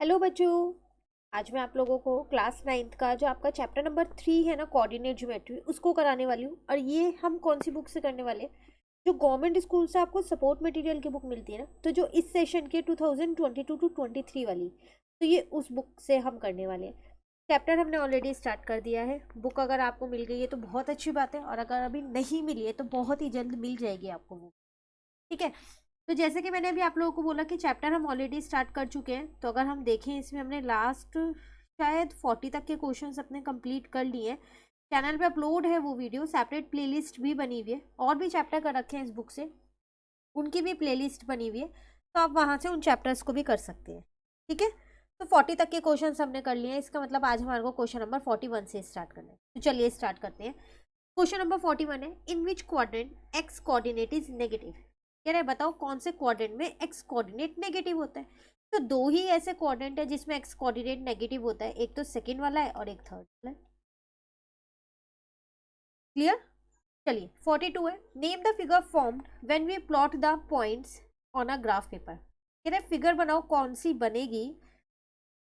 Hello बच्चों। आज मैं आप लोगों को क्लास 9th का जो आपका चैप्टर नंबर 3 है ना, कोऑर्डिनेट ज्योमेट्री, उसको कराने वाली हूँ। और ये हम कौन सी बुक से करने वाले हैं? जो गवर्नमेंट स्कूल से आपको सपोर्ट मटेरियल की बुक मिलती है ना, तो जो इस सेशन के 2022 टू 23 वाली, तो ये उस बुक से हम करने वाले हैं। चैप्टर हमने ऑलरेडी स्टार्ट कर दिया है। बुक अगर आपको मिल गई है तो बहुत अच्छी बात है, और अगर अभी नहीं मिली है तो बहुत ही जल्द मिल जाएगी आपको वो। ठीक है। तो जैसे कि मैंने अभी आप लोगों को बोला कि चैप्टर हम ऑलरेडी स्टार्ट कर चुके हैं, तो अगर हम देखें इसमें हमने लास्ट शायद 40 तक के क्वेश्चंस अपने कंप्लीट कर लिए हैं। चैनल पे अपलोड है वो वीडियो, सेपरेट प्लेलिस्ट भी बनी हुई है, और भी चैप्टर कर रखे हैं इस बुक से, उनकी भी प्लेलिस्ट बनी हुई है, तो आप वहाँ से उन चैप्टर्स को भी कर सकते हैं। ठीक है। तो 40 तक के क्वेश्चन हमने कर लिए हैं, इसका मतलब आज हमारे को क्वेश्चन नंबर 41 से स्टार्ट करना है। तो चलिए स्टार्ट करते हैं। क्वेश्चन नंबर 41 है, in which quadrant X coordinate is negative. कह रहे बताओ कौन से क्वाड्रेंट में एक्स कोऑर्डिनेट नेगेटिव होता है। तो दो ही ऐसे क्वाड्रेंट है जिसमें एक्स कोऑर्डिनेट नेगेटिव होता है, एक तो सेकंड वाला है और एक थर्ड वाला है। क्लियर। चलिए 42 है, name the figure formed when we plot the points on a graph paper. कह रहे फिगर बनाओ कौन सी बनेगी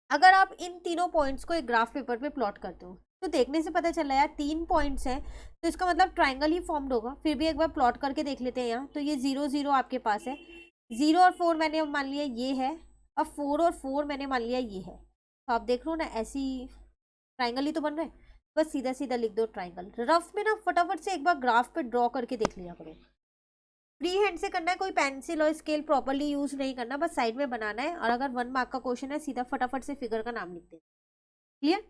अगर आप इन तीनों पॉइंट्स को एक ग्राफ पेपर पे प्लॉट करते हो। तो देखने से पता चल रहा है यार 3 पॉइंट्स हैं, तो इसका मतलब ट्राइंगल ही फॉर्म्ड होगा। फिर भी एक बार प्लॉट करके देख लेते हैं। यहाँ तो ये 0 0 आपके पास है, 0 और 4 मैंने मान लिया ये है, अब 4 और 4 मैंने मान लिया ये है। तो आप देख लो ना, ऐसी ट्राइंगल ही तो बन रहा है। बस सीधा सीधा लिख दो ट्राइंगल। रफ में ना फटाफट से एक बार ग्राफ पे ड्रॉ करके देख लिया करो। फ्री हैंड से करना है, कोई पेंसिल और स्केल प्रॉपर्ली यूज नहीं करना, बस साइड में बनाना है। और अगर 1 मार्क का क्वेश्चन है, सीधा फटाफट से फिगर का नाम लिख देना। क्लियर।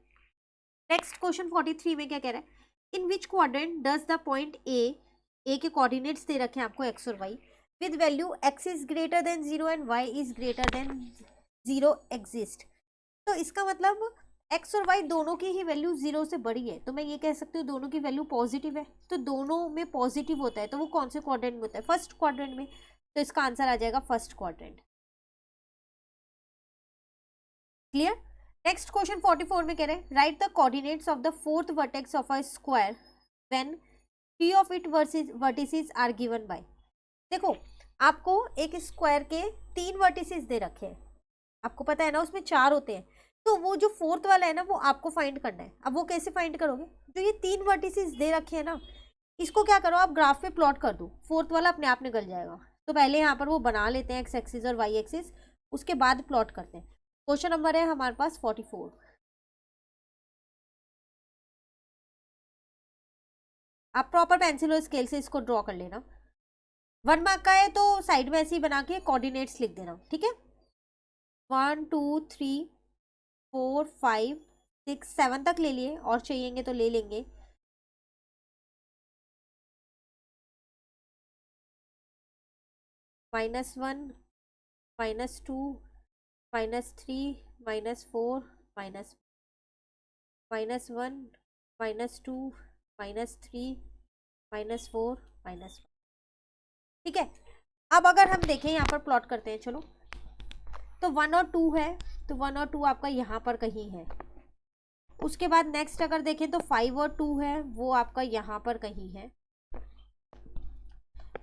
नेक्स्ट क्वेश्चन 43 में क्या कह रहा है, in which quadrant does the point A के कोऑर्डिनेट्स दे रखे हैं आपको एक्स और Y, with value X is greater than 0 and Y is greater than 0 exist. तो इसका मतलब एक्स और वाई दोनों की ही वैल्यू 0 से बड़ी है, तो मैं ये कह सकती हूँ दोनों की वैल्यू पॉजिटिव है। तो दोनों में पॉजिटिव होता है, तो वो कौन से क्वाड्रेंट में होता है? फर्स्ट क्वाड्रेंट में। तो इसका आंसर आ जाएगा first quadrant. Clear. Next question 44 में कह रहे हैं, right the coordinates of the fourth vertex of a square when three of it vertices are given by. देखो, आपको एक स्क्वायर के 3 वर्टिसेस दे रखे हैं, आपको पता है ना उसमें 4 होते हैं। तो वो जो फोर्थ वाला है ना, वो आपको फाइंड करना है। अब वो कैसे फाइंड करोगे? जो ये 3 वर्टिसेस दे रखे हैं ना, इसको क्या करो, आप ग्राफ पे प्लॉट कर दो, फोर्थ वाला अपने आप निकल जाएगा। तो पहले यहाँ पर वो बना लेते हैं एक्स एक्सिस और वाई एक्सिस, उसके बाद प्लॉट करते हैं। क्वेश्चन नंबर है हमारे पास 44। आप प्रॉपर पेंसिल और स्केल से इसको ड्रॉ कर लेना। 1 मार्क का है तो साइड में ऐसे ही बना के कोऑर्डिनेट्स लिख देना। ठीक है। 1 2 3 4 5 6 7 तक ले लिए, और चाहिएंगे तो ले लेंगे। -1 -2 -3 -4 माइनस -1 -2 -3 -4 -1। ठीक है। अब अगर हम देखें यहाँ पर प्लॉट करते हैं, चलो। तो 1 और 2 है, तो 1 और 2 आपका यहाँ पर कहीं है। उसके बाद नेक्स्ट अगर देखें तो 5 और 2 है, वो आपका यहाँ पर कहीं है।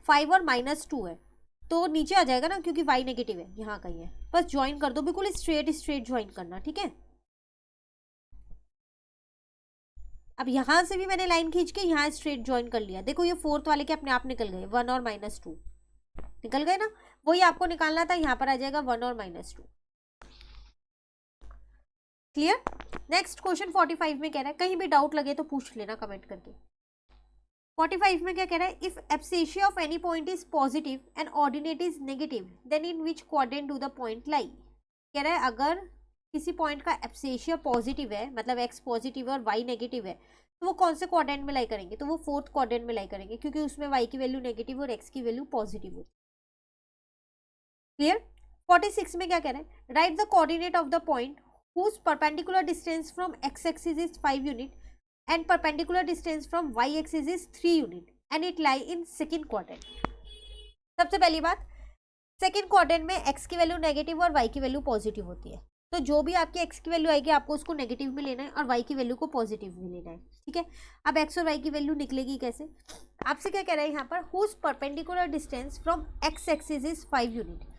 5 और -2 है, तो नीचे आ जाएगा ना, क्योंकि y नेगेटिव है, यहाँ कहीं है। बस ज्वाइन कर दो, बिल्कुल स्ट्रेट स्ट्रेट ज्वाइन करना। ठीक है। अब यहाँ से भी मैंने लाइन खींच के यहाँ स्ट्रेट ज्वाइन कर लिया। देखो ये फोर्थ वाले के अपने आप निकल गए, 1 और -2 निकल गए ना। वही आपको निकालना था, यहाँ पर आ जाएगा 1 और -2। क्लियर। नेक्स्ट क्वेश्चन 45 में कह रहा है, कहीं भी डाउट लगे तो पूछ लेना कमेंट करके। 45 में क्या कह रहा है, if abscissa of any point is positive and ordinate is negative then in which quadrant do the point lie. कह रहा है अगर किसी पॉइंट का एब्सेसिया पॉजिटिव है, मतलब एक्स पॉजिटिव है और वाई नेगेटिव है, तो वो कौन से क्वाड्रेंट में लाई करेंगे? तो वो फोर्थ क्वाड्रेंट में लाई करेंगे, क्योंकि उसमें वाई की वैल्यू नेगेटिव और एक्स की वैल्यू पॉजिटिव होती है। क्लियर। 46 में क्या कह रहे हैं, right the coordinate of the point whose perpendicular distance from x axis is 5 unit and perpendicular distance from y axis is 3 unit and it lie in second quadrant। सबसे पहली बात, सेकंड क्वाड्रेंट में x की value negative और y की value positive होती है। तो जो भी आपकी x की वैल्यू आएगी आपको उसको नेगेटिव में लेना है और y की वैल्यू को पॉजिटिव में लेना है। ठीक है। अब x और y की वैल्यू निकलेगी कैसे? आपसे क्या कह रहा है यहाँ पर, whose perpendicular distance from x axis is 5 unit।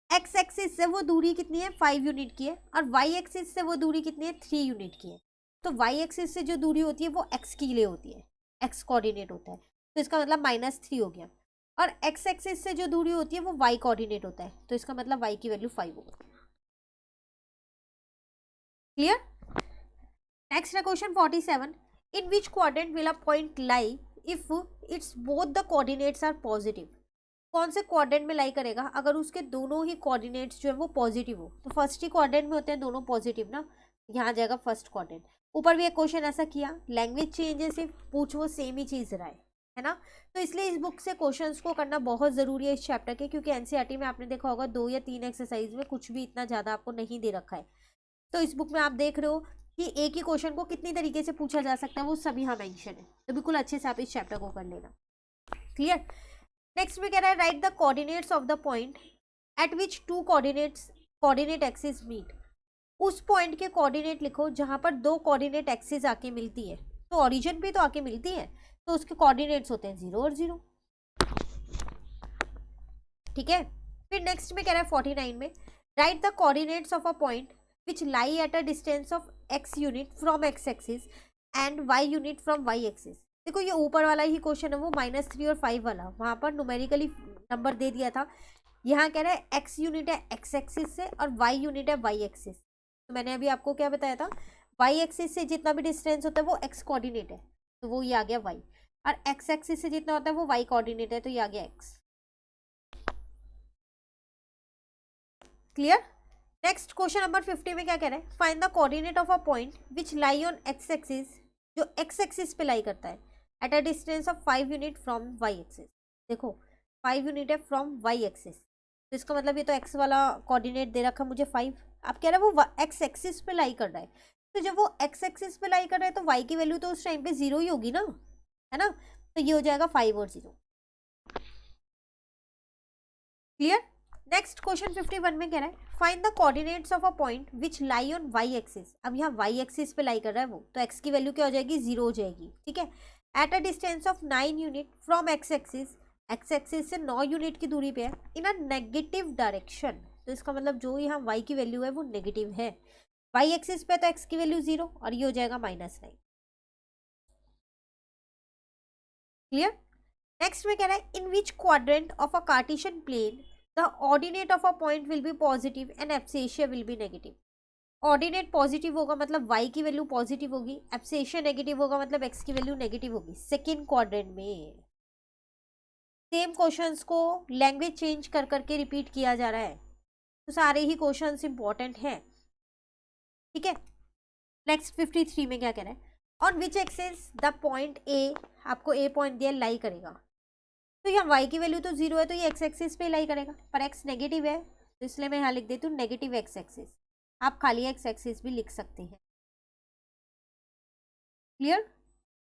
X axis से वो दूरी कितनी है 5 यूनिट की है और वाई एक्सिस से वो दूरी कितनी है 3 यूनिट की है। तो वाई एक्सिस से जो दूरी होती है वो एक्स के लिए होती है, एक्स कोऑर्डिनेट होता है, तो इसका मतलब -3 हो गया। और एक्स एक्सिस से जो दूरी होती है वो वाई कोऑर्डिनेट होता है, तो इसका मतलब वाई की वैल्यू 5 होगा। क्लियर। नेक्स्ट है question 47, in which quadrant will a point lie if it's both the coordinates are positive. कौन से क्वाड्रेंट में लाई करेगा अगर उसके दोनों ही कोऑर्डिनेट्स जो है वो पॉजिटिव हो। तो फर्स्ट ही क्वाड्रेंट में होते हैं दोनों पॉजिटिव ना, यहाँ जाएगा फर्स्ट क्वाड्रेंट। ऊपर भी एक क्वेश्चन ऐसा किया, लैंग्वेज चेंज से पूछ वो सेम ही चीज रहा है ना। तो इसलिए इस बुक से क्वेश्चंस को करना बहुत जरूरी है इस चैप्टर के, क्योंकि एनसीईआरटी में आपने देखा होगा 2 या 3 एक्सरसाइज में कुछ भी इतना ज्यादा आपको नहीं दे रखा है। तो इस बुक में आप देख रहे हो कि एक ही क्वेश्चन को कितनी तरीके से पूछा जा सकता है वो सब यहाँ मेंशन है, तो बिल्कुल अच्छे से आप इस चैप्टर को कर लेना। क्लियर। नेक्स्ट में कह रहा है right the coordinates of the point at which two coordinate axis meet. उस पॉइंट के कोऑर्डिनेट लिखो जहां पर 2 कोऑर्डिनेट एक्सिस आके मिलती है, तो ओरिजिन पे तो आके मिलती है, तो उसके कोऑर्डिनेट्स होते हैं 0 और 0। ठीक है। फिर नेक्स्ट में कह रहा है 49 में right the coordinates of a point which lie at a distance of x unit from x axis and y unit from y axis. देखो ये ऊपर वाला ही क्वेश्चन है वो -3 और 5 वाला, वहां पर न्यूमेरिकली नंबर दे दिया था। यहाँ कह रहा है x यूनिट है x एक्सिस से और y यूनिट है y एक्सिस। तो मैंने अभी आपको क्या बताया था, y एक्सिस से जितना भी डिस्टेंस होता है वो x कोऑर्डिनेट है, तो वो ये आ गया y, और x एक्सिस से जितना होता है वो y कोऑर्डिनेट है, तो ये आ गया x। Clear. Next question number 50 में क्या कह रहा है, find the coordinate of a point which lie on x axis, जो एक्स एक्सिस पे लाई करता है at a distance of 5 unit from y axis. देखो 5 यूनिट है फ्रॉम वाई एक्सिस, तो इसका मतलब ये तो एक्स वाला कोऑर्डिनेट दे रखा मुझे 5, आप कह रहे हो वो एक्स एक्सिस पे लाई कर रहा है, तो जब वो एक्स एक्सिस पे लाई कर रहा है तो वाई की वैल्यू तो उस टाइम पे 0 ही होगी ना, है ना। तो ये हो जाएगा 5 और 0। क्लियर। नेक्स्ट क्वेश्चन 51 में कह रहा है find the coordinates of a point which lie on y axis. अब यहाँ वाई एक्सिस पे लाई कर रहा है वो, तो एक्स की वैल्यू क्या हो जाएगी 0 हो जाएगी। ठीक है। At a distance of 9 unit from x axis से 9 यूनिट की दूरी पे है इन अ नेगेटिव डायरेक्शन, तो इसका मतलब जो यहाँ वाई की वैल्यू है वो नेगेटिव है। वाई एक्सिस पे तो एक्स की वैल्यू 0 और ये हो जाएगा -9। क्लियर। नेक्स्ट में कह रहा है in which quadrant of a Cartesian plane the ordinate of a point will be positive and abscissa will be negative. Ordinate positive होगा मतलब y की वैल्यू पॉजिटिव होगी, एब्सेशिया नेगेटिव होगा मतलब x की वैल्यू नेगेटिव होगी सेकेंड क्वाड्रेंट में। Same questions को लैंग्वेज चेंज कर करके रिपीट किया जा रहा है, तो सारे ही क्वेश्चंस इंपॉर्टेंट हैं। ठीक है। नेक्स्ट 53 में क्या कह रहा है, on which axis the point ए, आपको ए पॉइंट दिया लाई करेगा, तो यहाँ y की वैल्यू तो 0 है तो ये x एक्सिस पे लाई करेगा, पर x नेगेटिव है तो इसलिए मैं यहाँ लिख देती हूँ नेगेटिव x एक्सिस। आप खाली x एक्सिस भी लिख सकते हैं। क्लियर।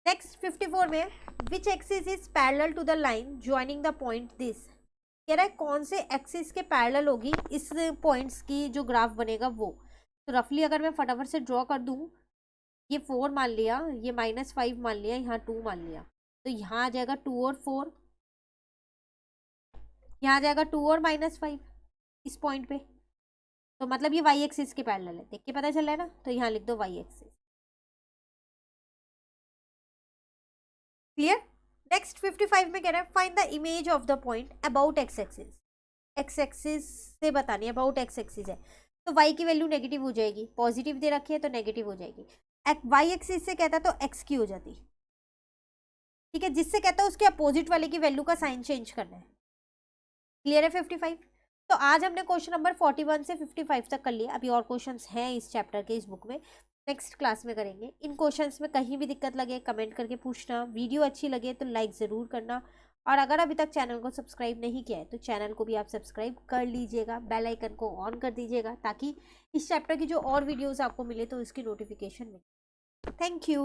नेक्स्ट 54 में which axis is parallel to the line joining the point this. कह रहा है कौन से एक्सिस के पैरेलल होगी इस पॉइंट्स की जो ग्राफ बनेगा वो। तो रफली अगर मैं फटाफट से ड्रॉ कर दूँ, ये 4 मान लिया, ये -5 मान लिया, यहाँ 2 मान लिया, तो यहाँ आ जाएगा 2 और 4, यहाँ आ जाएगा 2 और -5 इस पॉइंट पे, तो मतलब ये वाई एक्सिस के पैरेलल है, देख के पता चल रहा है ना, तो यहाँ लिख दो वाई एक्सिस। क्लियर। नेक्स्ट 55 में कह रहा है find the image of the point about x axis. X axis से बतानी है, अबाउट एक्स एक्सिस है तो वाई की वैल्यू नेगेटिव हो जाएगी, पॉजिटिव दे रखी है तो नेगेटिव हो जाएगी। वाई एक्सिस से कहता है तो एक्स की हो जाती। ठीक है, जिससे कहता है उसके अपोजिट वाले की वैल्यू का साइन चेंज करना है। क्लियर है 55। तो आज हमने क्वेश्चन नंबर 41 से 55 तक कर लिया, अभी और क्वेश्चंस हैं इस चैप्टर के इस बुक में, नेक्स्ट क्लास में करेंगे। इन क्वेश्चंस में कहीं भी दिक्कत लगे कमेंट करके पूछना, वीडियो अच्छी लगे तो लाइक ज़रूर करना, और अगर अभी तक चैनल को सब्सक्राइब नहीं किया है तो चैनल को भी आप सब्सक्राइब कर लीजिएगा, बेल आइकन को ऑन कर दीजिएगा ताकि इस चैप्टर की जो और वीडियोज़ आपको मिले तो इसकी नोटिफिकेशन मिले। Thank you.